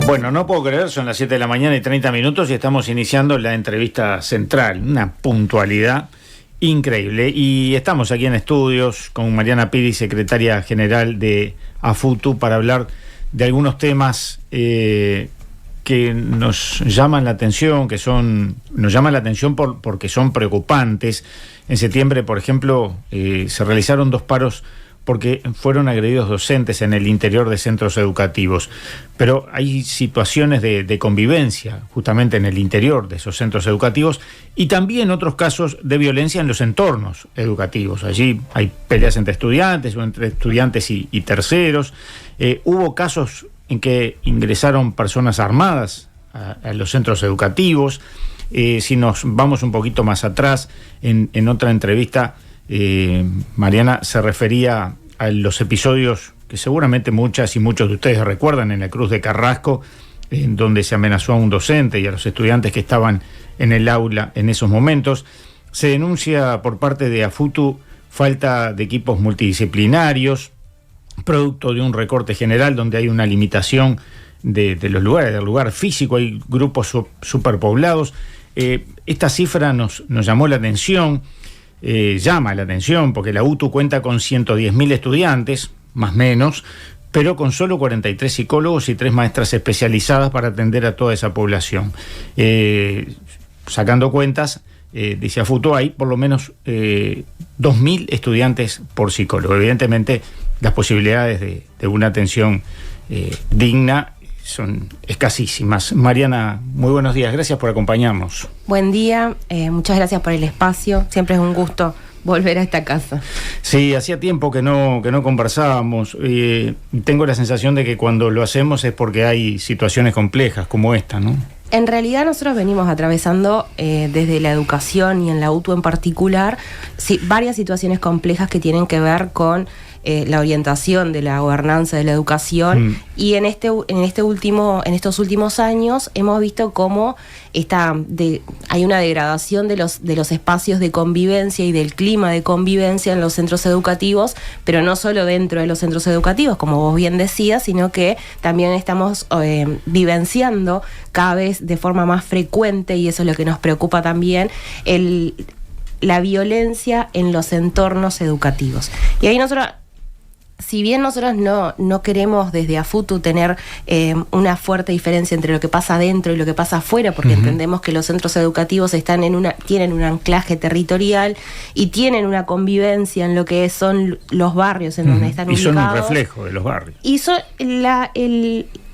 Bueno, no puedo creer, son las 7 de la mañana y 30 minutos y estamos iniciando la entrevista central, una puntualidad increíble. Y estamos aquí en estudios con Mariana Piri, secretaria general de AFUTU, para hablar de algunos temas que nos llaman la atención, porque son preocupantes. En septiembre, por ejemplo, se realizaron 2 paros porque fueron agredidos docentes en el interior de centros educativos. Pero hay situaciones de convivencia justamente en el interior de esos centros educativos y también otros casos de violencia en los entornos educativos. Allí hay peleas entre estudiantes o entre estudiantes y terceros. Hubo casos en que ingresaron personas armadas a los centros educativos. Si nos vamos un poquito más atrás, en otra entrevista, Mariana se refería a los episodios que seguramente muchas y muchos de ustedes recuerdan en la Cruz de Carrasco, en donde se amenazó a un docente y a los estudiantes que estaban en el aula en esos momentos. Se denuncia por parte de AFUTU falta de equipos multidisciplinarios, producto de un recorte general donde hay una limitación de los lugares, del lugar físico, hay grupos superpoblados. Esta cifra nos llamó la atención. Llama la atención porque la UTU cuenta con 110.000 estudiantes, más o menos, pero con solo 43 psicólogos y 3 maestras especializadas para atender a toda esa población. Sacando cuentas, dice AFUTU, hay por lo menos 2.000 estudiantes por psicólogo. Evidentemente, las posibilidades de una atención digna son escasísimas. Mariana, muy buenos días, gracias por acompañarnos. Buen día, muchas gracias por el espacio, siempre es un gusto volver a esta casa. Sí, hacía tiempo que no conversábamos. Tengo la sensación de que cuando lo hacemos es porque hay situaciones complejas como esta, ¿no? En realidad nosotros venimos atravesando desde la educación y en la UTU en particular varias situaciones complejas que tienen que ver con la orientación de la gobernanza de la educación y en estos últimos años hemos visto cómo hay una degradación de los espacios de convivencia y del clima de convivencia en los centros educativos, pero no solo dentro de los centros educativos, como vos bien decías, sino que también estamos vivenciando cada vez de forma más frecuente, y eso es lo que nos preocupa también, la violencia en los entornos educativos. Y ahí si bien nosotros no queremos desde AFUTU tener una fuerte diferencia entre lo que pasa adentro y lo que pasa afuera, porque entendemos que los centros educativos tienen un anclaje territorial y tienen una convivencia en lo que son los barrios en donde están ubicados. Y son un reflejo de los barrios. Y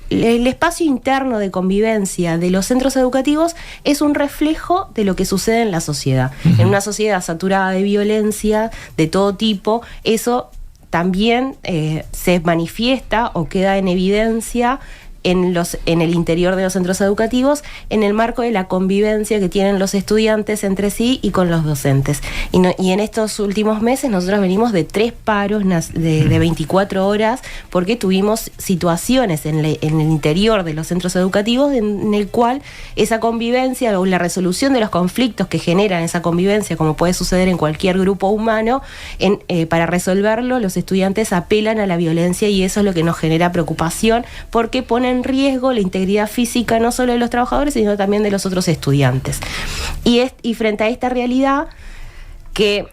el espacio interno de convivencia de los centros educativos es un reflejo de lo que sucede en la sociedad. En una sociedad saturada de violencia de todo tipo, eso también se manifiesta o queda en evidencia en el interior de los centros educativos, en el marco de la convivencia que tienen los estudiantes entre sí y con los docentes. Y en estos últimos meses nosotros venimos de 3 paros de 24 horas, porque tuvimos situaciones en el interior de los centros educativos en el cual esa convivencia o la resolución de los conflictos que generan esa convivencia, como puede suceder en cualquier grupo humano, para resolverlo los estudiantes apelan a la violencia, y eso es lo que nos genera preocupación, porque pone en riesgo la integridad física no solo de los trabajadores, sino también de los otros estudiantes. Y frente a esta realidad que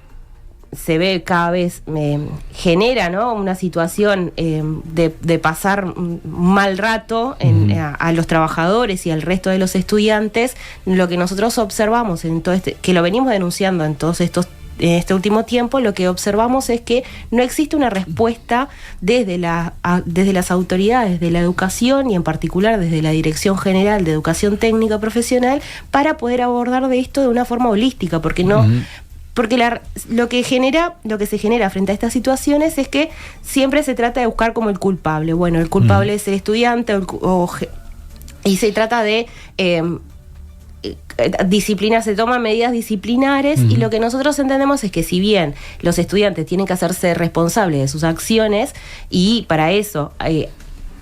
se ve cada vez, genera, ¿no?, una situación de pasar un mal rato a los trabajadores y al resto de los estudiantes. Lo que nosotros observamos que lo venimos denunciando en este último tiempo, lo que observamos es que no existe una respuesta desde las autoridades de la educación, y en particular desde la Dirección General de Educación Técnica Profesional, para poder abordar de esto de una forma holística, porque lo que se genera frente a estas situaciones es que siempre se trata de buscar como el culpable. Bueno, el culpable es el estudiante, y se trata de se toman medidas disciplinares, y lo que nosotros entendemos es que si bien los estudiantes tienen que hacerse responsables de sus acciones, y para eso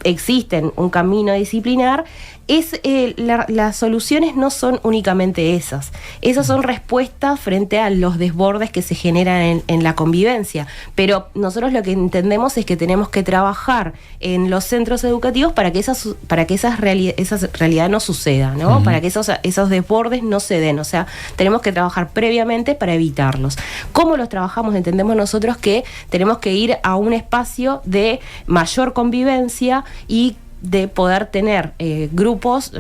existen un camino disciplinar, las soluciones no son únicamente esas. Esas son respuestas frente a los desbordes que se generan en la convivencia. Pero nosotros lo que entendemos es que tenemos que trabajar en los centros educativos para que esa realidad no suceda, ¿no? Para que esos desbordes no se den. O sea, tenemos que trabajar previamente para evitarlos. ¿Cómo los trabajamos? Entendemos nosotros que tenemos que ir a un espacio de mayor convivencia y de poder tener grupos,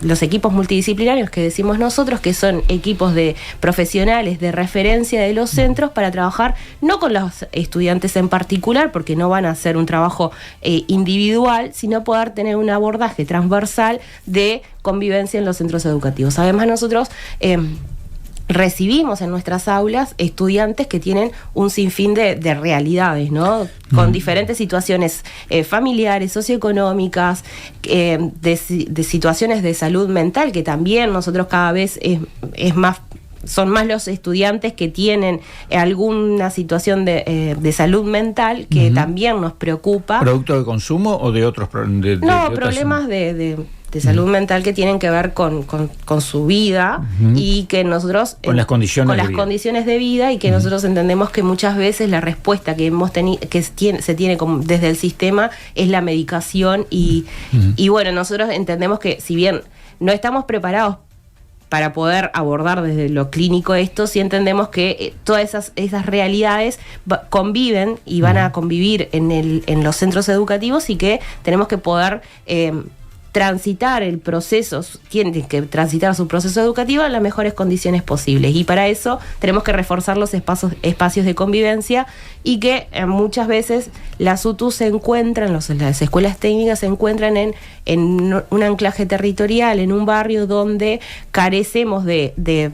los equipos multidisciplinarios que decimos nosotros, que son equipos de profesionales de referencia de los centros para trabajar no con los estudiantes en particular, porque no van a hacer un trabajo individual, sino poder tener un abordaje transversal de convivencia en los centros educativos. Además, nosotros recibimos en nuestras aulas estudiantes que tienen un sinfín de realidades, ¿no? Con diferentes situaciones familiares, socioeconómicas, de situaciones de salud mental, que también nosotros cada vez son más los estudiantes que tienen alguna situación de salud mental que también nos preocupa. ¿Producto de consumo o de otros problemas? No, problemas de salud mental que tienen que ver con su vida y que nosotros... Con las condiciones de vida y que nosotros entendemos que muchas veces la respuesta que se tiene desde el sistema es la medicación y bueno, nosotros entendemos que si bien no estamos preparados para poder abordar desde lo clínico esto, sí entendemos que todas esas realidades conviven y van a convivir en los centros educativos y que tenemos que poder transitar el proceso, tienen que transitar su proceso educativo en las mejores condiciones posibles. Y para eso tenemos que reforzar los espacios de convivencia y que muchas veces las UTU se encuentran, las escuelas técnicas se encuentran en un anclaje territorial, en un barrio donde carecemos de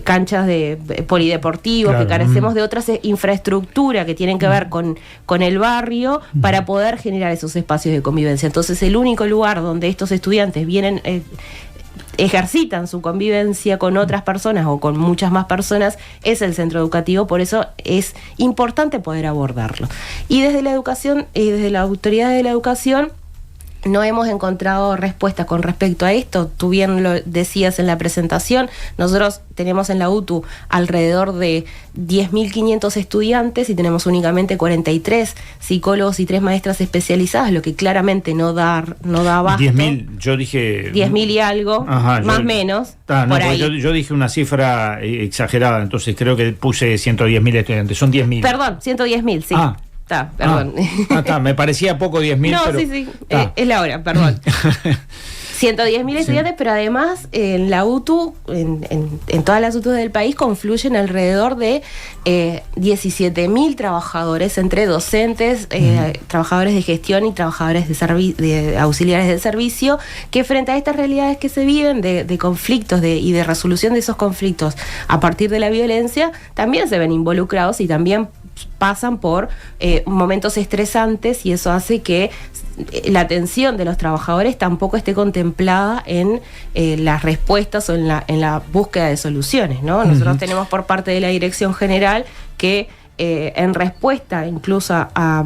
canchas de polideportivos, claro, que carecemos de otras infraestructuras que tienen que ver con el barrio para poder generar esos espacios de convivencia. Entonces, el único lugar donde estos estudiantes vienen, ejercitan su convivencia con otras personas o con muchas más personas, es el centro educativo. Por eso es importante poder abordarlo. Y desde la educación, desde la autoridad de la educación, no hemos encontrado respuestas con respecto a esto. Tú bien lo decías en la presentación, nosotros tenemos en la UTU alrededor de 10.500 estudiantes y tenemos únicamente 43 psicólogos y 3 maestras especializadas, lo que claramente no da abasto. 10.000, yo dije... 10.000 y algo, más o menos. No, por ahí. Yo dije una cifra exagerada, entonces creo que puse 110.000 estudiantes, son 10.000. Perdón, 110.000, sí. Perdón. Me parecía poco 10.000. No, pero, sí, es la hora, perdón. 110.000 estudiantes, pero además en la UTU, en todas las UTU del país, confluyen alrededor de 17.000 trabajadores, entre docentes, trabajadores de gestión y trabajadores de auxiliares de servicio, que frente a estas realidades que se viven de conflictos y de resolución de esos conflictos a partir de la violencia, también se ven involucrados y también pasan por momentos estresantes, y eso hace que la atención de los trabajadores tampoco esté contemplada en las respuestas o en la búsqueda de soluciones, ¿no? Nosotros tenemos por parte de la Dirección General que en respuesta incluso a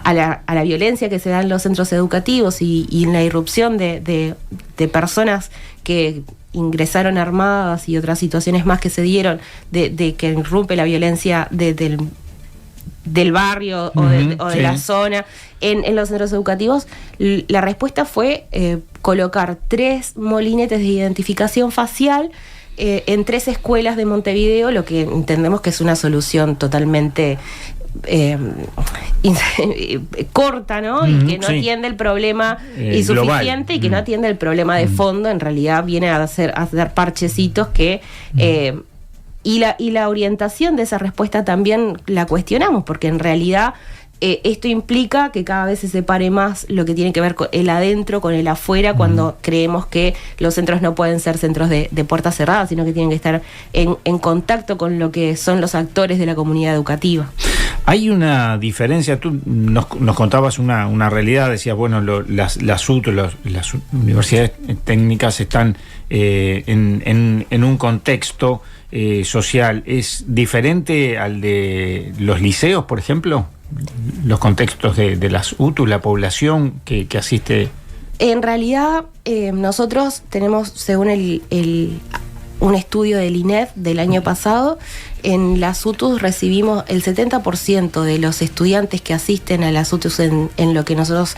la violencia que se da en los centros educativos y en la irrupción de personas que ingresaron armadas y otras situaciones más que se dieron de que irrumpe la violencia del barrio o de la zona en los centros educativos, la respuesta fue colocar 3 molinetes de identificación facial en 3 escuelas de Montevideo, lo que entendemos que es una solución totalmente corta, ¿no? Y que no atiende el problema insuficiente global. Y que no atiende el problema de fondo. En realidad viene a hacer parchecitos que y la orientación de esa respuesta también la cuestionamos, porque en realidad esto implica que cada vez se separe más lo que tiene que ver con el adentro con el afuera, cuando creemos que los centros no pueden ser centros de puertas cerradas, sino que tienen que estar en contacto con lo que son los actores de la comunidad educativa. Hay una diferencia, tú nos contabas una realidad, decías, bueno, las UTU, las universidades técnicas están en un contexto social es diferente al de los liceos, por ejemplo? Los contextos de las UTU, la población que asiste. En realidad, nosotros tenemos, según un estudio del INEF del año pasado, en las UTUs recibimos el 70% de los estudiantes que asisten a las UTUs en lo que nosotros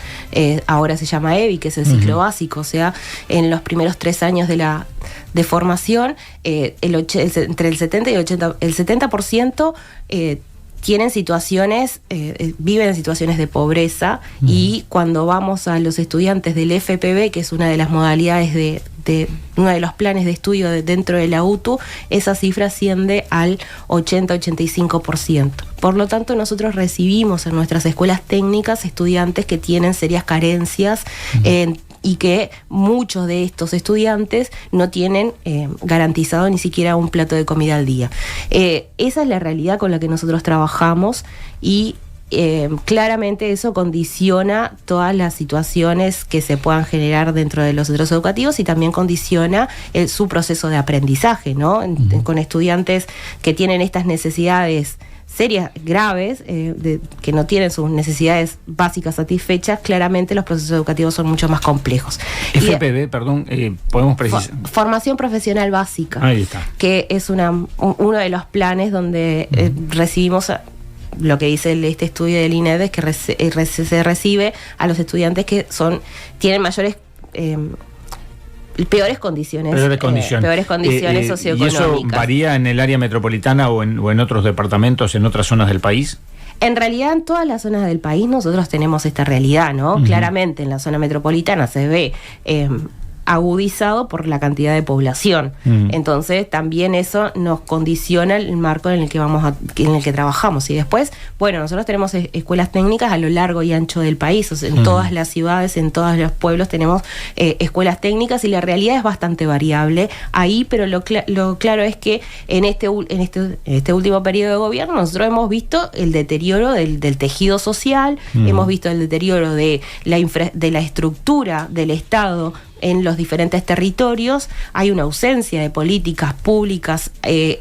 ahora se llama EBI, que es el ciclo básico, o sea, en los primeros 3 años de formación, entre el 70 y el 70% tienen situaciones, viven en situaciones de pobreza, y cuando vamos a los estudiantes del FPB, que es una de las modalidades de uno de los planes de estudio dentro de la UTU, esa cifra asciende al 80-85%. Por lo tanto, nosotros recibimos en nuestras escuelas técnicas estudiantes que tienen serias carencias y que muchos de estos estudiantes no tienen garantizado ni siquiera un plato de comida al día. Esa es la realidad con la que nosotros trabajamos, y claramente eso condiciona todas las situaciones que se puedan generar dentro de los centros educativos, y también condiciona su proceso de aprendizaje, ¿no? Con estudiantes que tienen estas necesidades serias, graves, que no tienen sus necesidades básicas satisfechas, claramente los procesos educativos son mucho más complejos. FPB, perdón, podemos precisar. Formación profesional básica. Ahí está. Que es uno de los planes donde recibimos, lo que dice este estudio del INED, es que se recibe a los estudiantes que tienen mayores peores condiciones socioeconómicas. ¿Y eso varía en el área metropolitana o en otros departamentos, en otras zonas del país? En realidad, en todas las zonas del país nosotros tenemos esta realidad, ¿no? Claramente en la zona metropolitana se ve agudizado por la cantidad de población. Entonces, también eso nos condiciona el marco en el que trabajamos. Y después, bueno, nosotros tenemos escuelas técnicas a lo largo y ancho del país. O sea, en todas las ciudades, en todos los pueblos tenemos escuelas técnicas, y la realidad es bastante variable ahí, pero lo claro es que en este último periodo de gobierno nosotros hemos visto el deterioro del tejido social, hemos visto el deterioro de la estructura del Estado en los diferentes territorios. Hay una ausencia de políticas públicas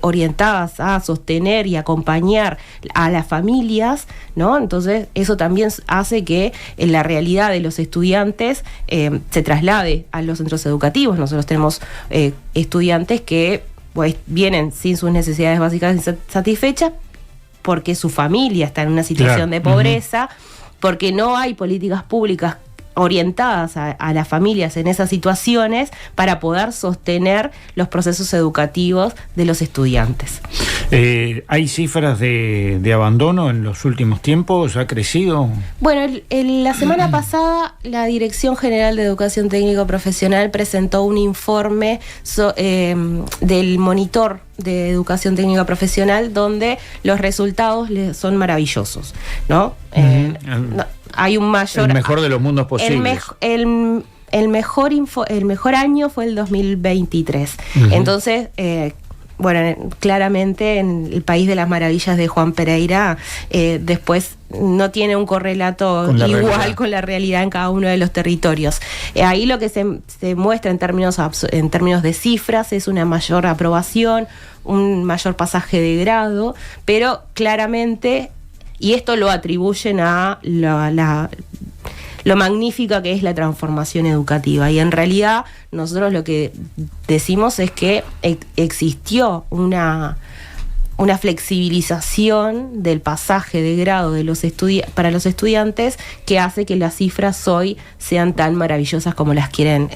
orientadas a sostener y acompañar a las familias, ¿no? Entonces, eso también hace que la realidad de los estudiantes se traslade a los centros educativos. Nosotros tenemos estudiantes que pues vienen sin sus necesidades básicas satisfechas, porque su familia está en una situación de pobreza, porque no hay políticas públicas orientadas a las familias en esas situaciones para poder sostener los procesos educativos de los estudiantes. ¿Hay cifras de abandono en los últimos tiempos? ¿Ha crecido? Bueno, la semana pasada la Dirección General de Educación Técnico Profesional presentó un informe del monitor de educación técnica profesional, donde los resultados son maravillosos, ¿no? Hay un mayor... El mejor de los mundos posibles. El mejor año fue el 2023. Entonces, bueno, claramente en el país de las maravillas de Juan Pereira, después no tiene un correlato igual con la realidad en cada uno de los territorios. Ahí lo que se muestra en términos de cifras es una mayor aprobación, un mayor pasaje de grado, pero claramente, y esto lo atribuyen a lo magnífica que es la transformación educativa. Y en realidad nosotros lo que decimos es que existió una flexibilización del pasaje de grado para los estudiantes, que hace que las cifras hoy sean tan maravillosas como las quieren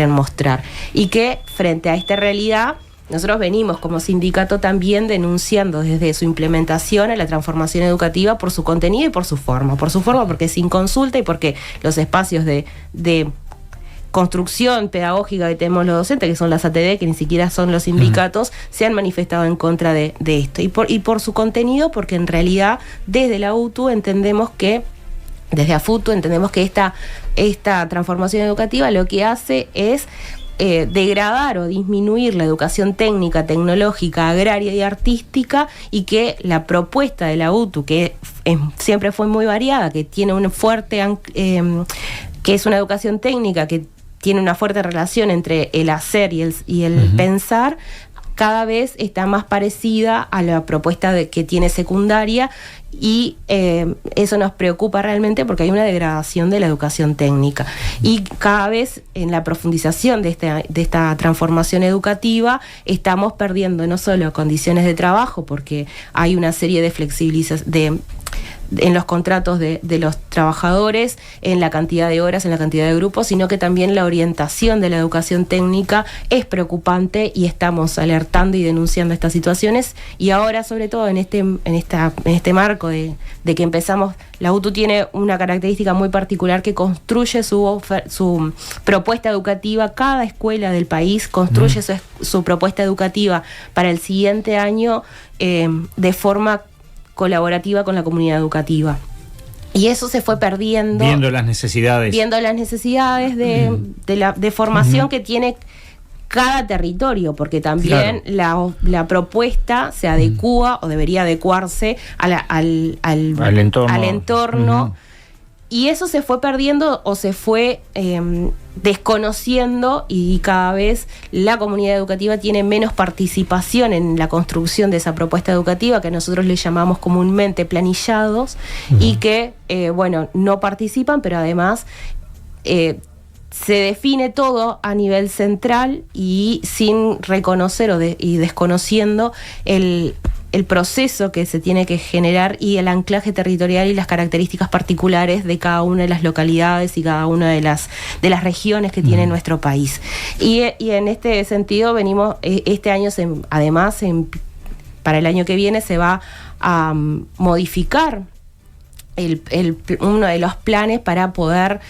mostrar. Y que frente a esta realidad, nosotros venimos como sindicato también denunciando desde su implementación a la transformación educativa por su contenido y por su forma. Por su forma porque sin consulta, y porque los espacios de construcción pedagógica que tenemos los docentes, que son las ATD, que ni siquiera son los sindicatos, se han manifestado en contra de esto. Y por su contenido, porque en realidad desde la UTU entendemos que, desde AFUTU entendemos que esta transformación educativa lo que hace es degradar o disminuir la educación técnica, tecnológica, agraria y artística, y que la propuesta de la UTU, que siempre fue muy variada, que tiene un fuerte, que es una educación técnica que tiene una fuerte relación entre el hacer y el pensar, cada vez está más parecida a la propuesta que tiene secundaria, y eso nos preocupa realmente porque hay una degradación de la educación técnica, y cada vez en la profundización de esta transformación educativa estamos perdiendo no solo condiciones de trabajo, porque hay una serie de flexibilizaciones en los contratos de los trabajadores, en la cantidad de horas, en la cantidad de grupos, sino que también la orientación de la educación técnica es preocupante, y estamos alertando y denunciando estas situaciones. Y ahora, sobre todo en este marco de que empezamos, la UTU tiene una característica muy particular, que construye su propuesta educativa. Cada escuela del país construye su propuesta educativa para el siguiente año de forma colaborativa con la comunidad educativa. Y eso se fue perdiendo. Viendo las necesidades de formación que tiene cada territorio, porque también la propuesta se adecúa o debería adecuarse al entorno. Y eso se fue perdiendo o se fue desconociendo, y cada vez la comunidad educativa tiene menos participación en la construcción de esa propuesta educativa, que nosotros le llamamos comúnmente planillados, y que, no participan, pero además se define todo a nivel central y sin reconocer y desconociendo el proceso que se tiene que generar y el anclaje territorial y las características particulares de cada una de las localidades y cada una de las regiones que tiene nuestro país. Y en este sentido venimos, este año para el año que viene se va a modificar uno de los planes para poder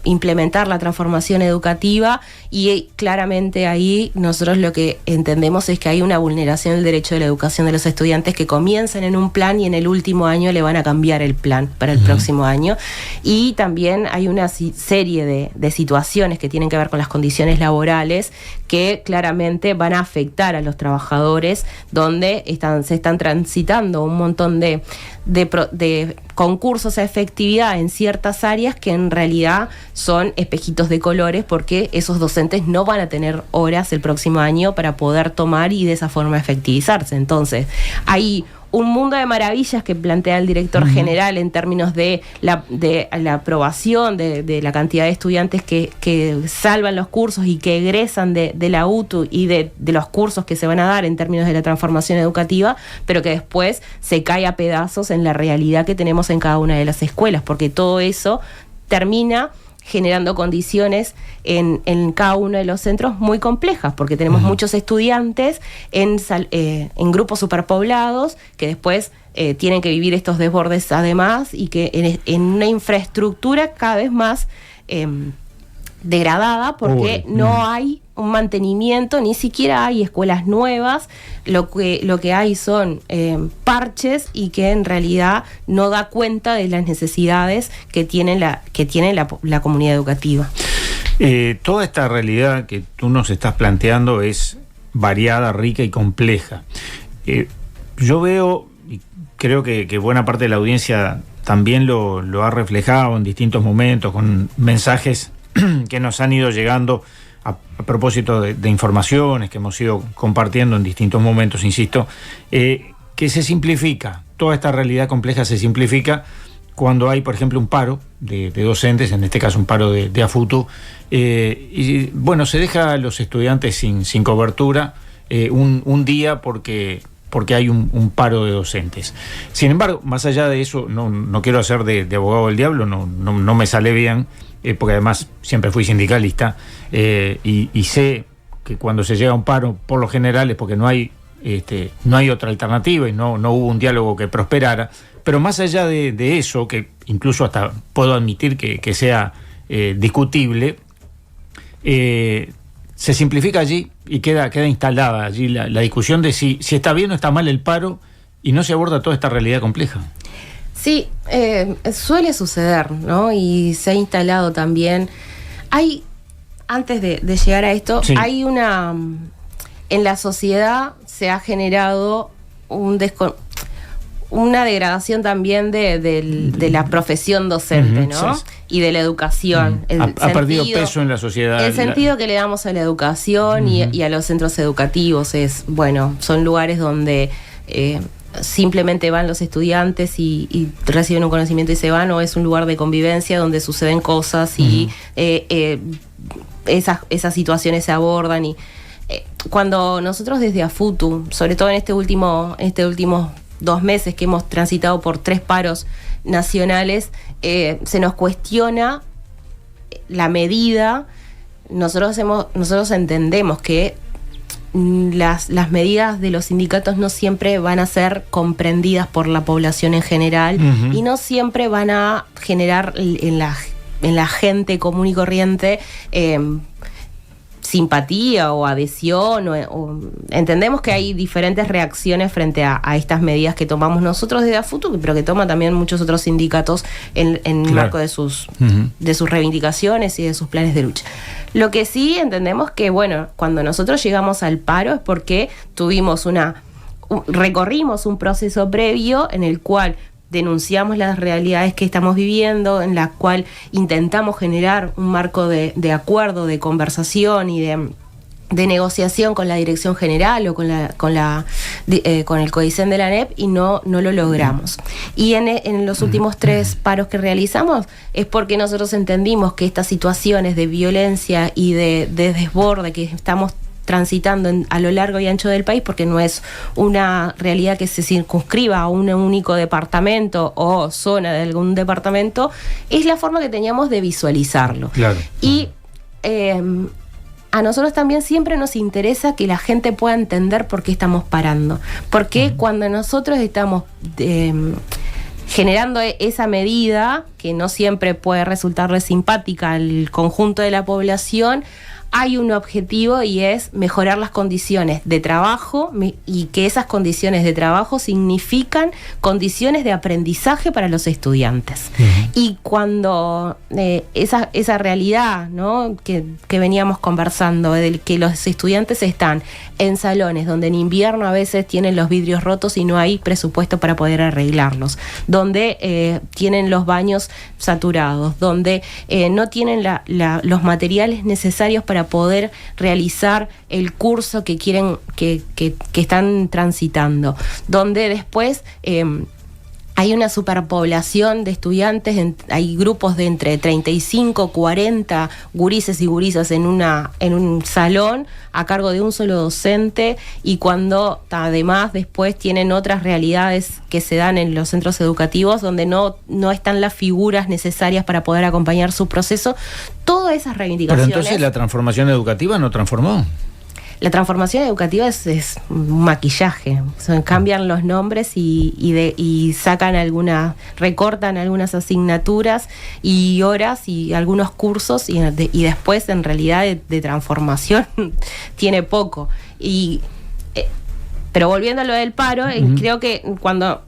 implementar la transformación educativa, y claramente ahí nosotros lo que entendemos es que hay una vulneración del derecho de la educación de los estudiantes, que comienzan en un plan y en el último año le van a cambiar el plan para el próximo año. Y también hay una serie de situaciones que tienen que ver con las condiciones laborales, que claramente van a afectar a los trabajadores, donde se están transitando un montón de concursos a efectividad en ciertas áreas que en realidad son espejitos de colores, porque esos docentes no van a tener horas el próximo año para poder tomar y de esa forma efectivizarse. Entonces, hay un mundo de maravillas que plantea el director general en términos de la aprobación de la cantidad de estudiantes que salvan los cursos y que egresan de la UTU, y de los cursos que se van a dar en términos de la transformación educativa, pero que después se cae a pedazos en la realidad que tenemos en cada una de las escuelas, porque todo eso termina generando condiciones en cada uno de los centros muy complejas, porque tenemos muchos estudiantes en grupos superpoblados que después tienen que vivir estos desbordes además, y que en una infraestructura cada vez más degradada, porque no hay un mantenimiento, ni siquiera hay escuelas nuevas, lo que hay son parches, y que en realidad no da cuenta de las necesidades que tiene la comunidad educativa. Toda esta realidad que tú nos estás planteando es variada, rica y compleja. Yo veo, y creo que buena parte de la audiencia también lo ha reflejado en distintos momentos, con mensajes que nos han ido llegando a propósito de informaciones que hemos ido compartiendo en distintos momentos, insisto, que se simplifica, toda esta realidad compleja se simplifica cuando hay, por ejemplo, un paro de docentes, en este caso un paro de AFUTU, y bueno, se deja a los estudiantes sin cobertura un día porque hay un paro de docentes. Sin embargo, más allá de eso, no quiero hacer de abogado del diablo, no me sale bien, porque además siempre fui sindicalista, y sé que cuando se llega a un paro, por lo general es porque no hay otra alternativa y no hubo un diálogo que prosperara. Pero más allá de eso, que incluso hasta puedo admitir que sea discutible, se simplifica allí y queda instalada allí la discusión de si está bien o está mal el paro, y no se aborda toda esta realidad compleja. Sí, suele suceder, ¿no? Y se ha instalado también. Antes de llegar a esto, sí, en la sociedad se ha generado una degradación también de la profesión docente, ¿no? Sí. Y de la educación. Ha perdido peso en la sociedad. El sentido que le damos a la educación y a los centros educativos es, bueno, son lugares donde simplemente van los estudiantes y reciben un conocimiento y se van, o es un lugar de convivencia donde suceden cosas y esas situaciones se abordan. Y cuando nosotros desde AFUTU, sobre todo en este últimos 2 meses que hemos transitado por 3 paros nacionales, se nos cuestiona la medida. Nosotros entendemos que las medidas de los sindicatos no siempre van a ser comprendidas por la población en general y no siempre van a generar en la gente común y corriente simpatía o adhesión, o entendemos que hay diferentes reacciones frente a estas medidas que tomamos nosotros desde AFUTU, pero que toman también muchos otros sindicatos en el marco de sus reivindicaciones y de sus planes de lucha. Lo que sí entendemos que, bueno, cuando nosotros llegamos al paro es porque recorrimos un proceso previo en el cual denunciamos las realidades que estamos viviendo, en la cual intentamos generar un marco de acuerdo, de conversación y de negociación con la dirección general o con el CODICEN de la ANEP, y no lo logramos. Y en los últimos 3 paros que realizamos es porque nosotros entendimos que estas situaciones de violencia y de desborde que estamos transitando a lo largo y ancho del país, porque no es una realidad que se circunscriba a un único departamento o zona de algún departamento, es la forma que teníamos de visualizarlo. Claro. Y a nosotros también siempre nos interesa que la gente pueda entender por qué estamos parando. Porque cuando nosotros estamos generando esa medida, que no siempre puede resultarle simpática al conjunto de la población, hay un objetivo, y es mejorar las condiciones de trabajo, y que esas condiciones de trabajo significan condiciones de aprendizaje para los estudiantes. Y cuando esa realidad, ¿no?, que veníamos conversando, de que los estudiantes están en salones donde en invierno a veces tienen los vidrios rotos y no hay presupuesto para poder arreglarlos, donde tienen los baños saturados, donde no tienen los materiales necesarios para poder realizar el curso que quieren, que están transitando, donde después hay una superpoblación de estudiantes, hay grupos de entre 35, 40 gurises y gurisas en un salón a cargo de un solo docente, y cuando además después tienen otras realidades que se dan en los centros educativos donde no están las figuras necesarias para poder acompañar su proceso. Todas esas reivindicaciones. Pero entonces la transformación educativa no transformó. La transformación educativa es un maquillaje. Cambian los nombres y sacan recortan algunas asignaturas y horas y algunos cursos, y después en realidad de transformación tiene poco. Pero volviendo a lo del paro, creo que cuando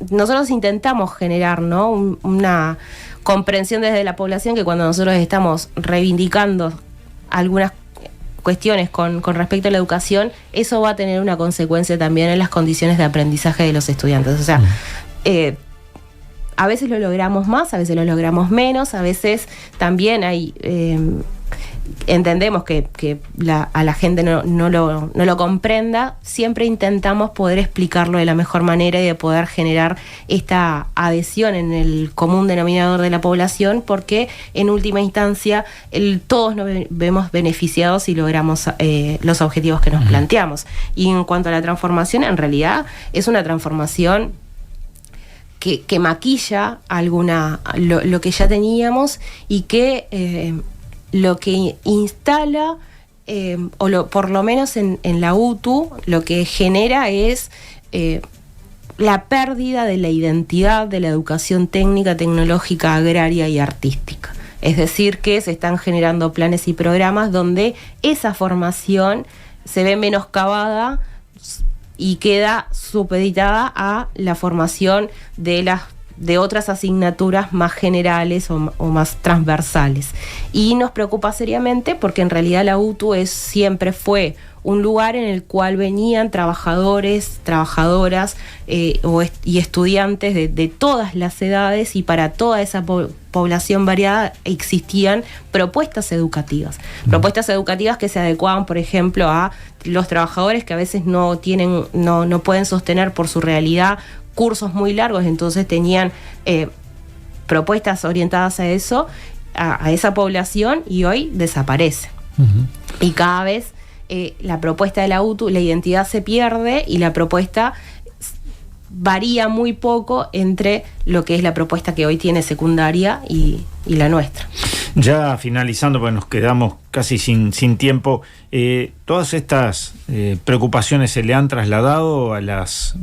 nosotros intentamos generar, ¿no?, una comprensión desde la población, que cuando nosotros estamos reivindicando algunas cuestiones con respecto a la educación, eso va a tener una consecuencia también en las condiciones de aprendizaje de los estudiantes. O sea, a veces lo logramos más, a veces lo logramos menos, a veces también hay entendemos que a la gente no lo comprenda. Siempre intentamos poder explicarlo de la mejor manera y de poder generar esta adhesión en el común denominador de la población, porque en última instancia todos nos vemos beneficiados si logramos los objetivos que nos planteamos. Y en cuanto a la transformación, en realidad es una transformación que maquilla lo que ya teníamos, y que lo que instala, por lo menos en la UTU, lo que genera es la pérdida de la identidad de la educación técnica, tecnológica, agraria y artística. Es decir, que se están generando planes y programas donde esa formación se ve menoscabada y queda supeditada a la formación de otras asignaturas más generales o más transversales. Y nos preocupa seriamente porque en realidad la UTU siempre fue un lugar en el cual venían trabajadores, trabajadoras y estudiantes de todas las edades, y para toda esa población variada existían propuestas educativas. Propuestas educativas que se adecuaban, por ejemplo, a los trabajadores que a veces no pueden sostener por su realidad cursos muy largos, entonces tenían propuestas orientadas a eso, a esa población, y hoy desaparece. Y cada vez la propuesta de la UTU, la identidad se pierde, y la propuesta varía muy poco entre lo que es la propuesta que hoy tiene secundaria y la nuestra. Ya finalizando, porque nos quedamos casi sin tiempo, ¿todas estas preocupaciones se le han trasladado a las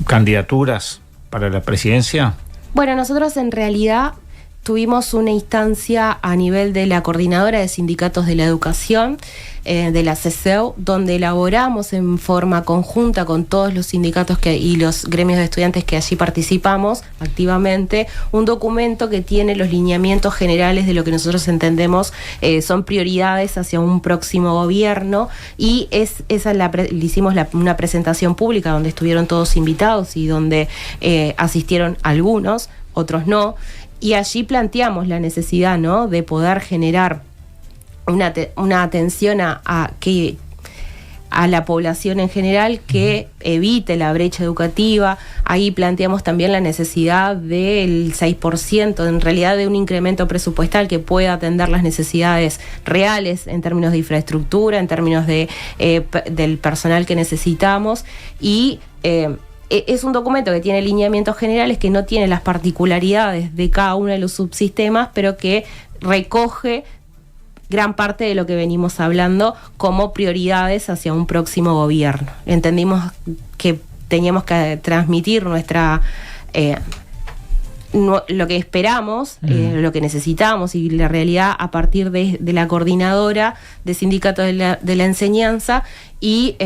candidaturas para la presidencia? Bueno, nosotros en realidad tuvimos una instancia a nivel de la Coordinadora de Sindicatos de la Educación, de la CESEU, donde elaboramos en forma conjunta con todos los sindicatos y los gremios de estudiantes que allí participamos activamente, un documento que tiene los lineamientos generales de lo que nosotros entendemos son prioridades hacia un próximo gobierno, y le hicimos una presentación pública donde estuvieron todos invitados y donde asistieron algunos, otros no. Y allí planteamos la necesidad, ¿no?, de poder generar una atención a la población en general que evite la brecha educativa. Ahí planteamos también la necesidad del 6%, en realidad de un incremento presupuestal que pueda atender las necesidades reales en términos de infraestructura, en términos del personal que necesitamos, y es un documento que tiene lineamientos generales, que no tiene las particularidades de cada uno de los subsistemas, pero que recoge gran parte de lo que venimos hablando como prioridades hacia un próximo gobierno. Entendimos que teníamos que transmitir lo que esperamos, lo que necesitamos, y la realidad a partir de la Coordinadora de Sindicatos de la Enseñanza, y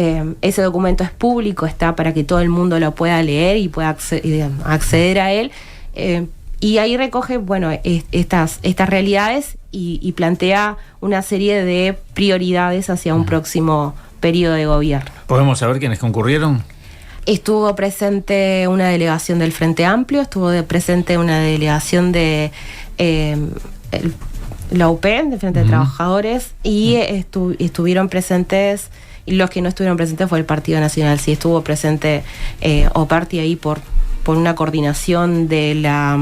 ese documento es público, está para que todo el mundo lo pueda leer y pueda acceder a él, y ahí recoge, bueno, estas realidades y plantea una serie de prioridades hacia un próximo periodo de gobierno. ¿Podemos saber quiénes concurrieron? Estuvo presente una delegación del Frente Amplio, estuvo presente una delegación de la UPEN, del Frente de Trabajadores, y estuvieron presentes, y los que no estuvieron presentes fue el Partido Nacional. Sí estuvo presente Oparty ahí por una coordinación de la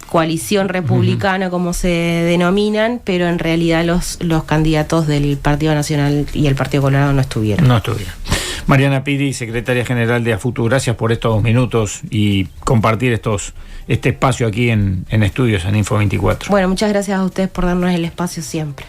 coalición republicana, como se denominan, pero en realidad los candidatos del Partido Nacional y el Partido Colorado no estuvieron. Mariana Piri, secretaria general de AFUTU, gracias por estos 2 minutos y compartir este espacio aquí en Estudios en Info 24. Bueno, muchas gracias a ustedes por darnos el espacio siempre.